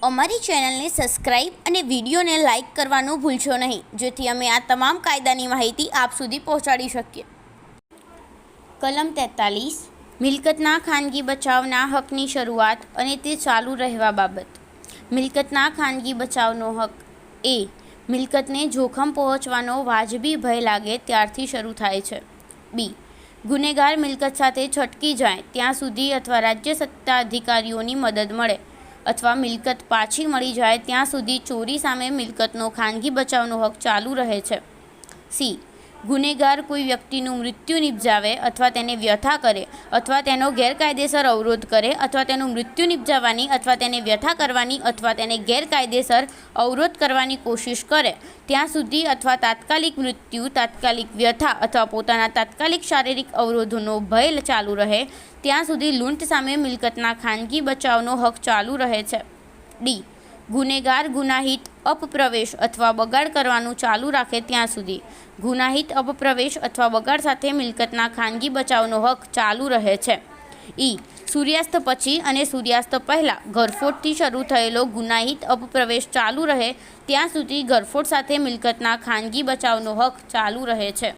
અમારી ચેનલને સબસ્ક્રાઇબ અને વિડીયોને લાઇક કરવાનું ભૂલશો નહીં, જેથી અમે આ તમામ કાયદાની માહિતી આપ સુધી પહોંચાડી શકીએ. કલમ 43 મિલકતના ખાનગી બચાવના હકની શરૂઆત અને તે ચાલુ રહેવા બાબત. મિલકતના ખાનગી બચાવનો હક એ મિલકતને જોખમ પહોંચવાનો વાજબી ભય લાગે ત્યારથી શરૂ થાય છે. બી. ગુનેગાર મિલકત સાથે છટકી જાય ત્યાં સુધી અથવા રાજ્ય સત્તાધિકારીઓની મદદ મળે અથવા મિલકત પાછી મળી જાય ત્યાં સુધી ચોરી સામે મિલકતનો ખાનગી બચાવનો હક ચાલુ રહે છે. સી. ગુનેગાર કોઈ વ્યક્તિનું મૃત્યુ નિપજાવે અથવા તેને વ્યથા કરે અથવા તેનો ગેરકાયદેસર અવરોધ કરે અથવા તેનું મૃત્યુ નિપજાવવાની અથવા તેને વ્યથા કરવાની અથવા તેને ગેરકાયદેસર અવરોધ કરવાની કોશિશ કરે ત્યાં સુધી અથવા તાત્કાલિક મૃત્યુ, તાત્કાલિક વ્યથા અથવા પોતાના તાત્કાલિક શારીરિક અવરોધોનો ભય ચાલુ રહે ત્યાં સુધી લૂંટ સામે મિલકતના ખાનગી બચાવનો હક ચાલુ રહે છે. ડી. ગુનેગાર ગુનાહિત અપપ્રવેશ અથવા બગાડ કરવાનું ચાલુ રાખે ત્યાં સુધી ગુનાહિત અપપ્રવેશ અથવા બગાડ સાથે મિલકતના ખાનગી બચાવનો હક ચાલુ રહે છે. ઈ. સૂર્યાસ્ત પછી અને સૂર્યાસ્ત પહેલાં ઘરફોડથી શરૂ થયેલો ગુનાહિત અપપ્રવેશ ચાલુ રહે ત્યાં સુધી ઘરફોડ સાથે મિલકતના ખાનગી બચાવનો હક ચાલુ રહે છે.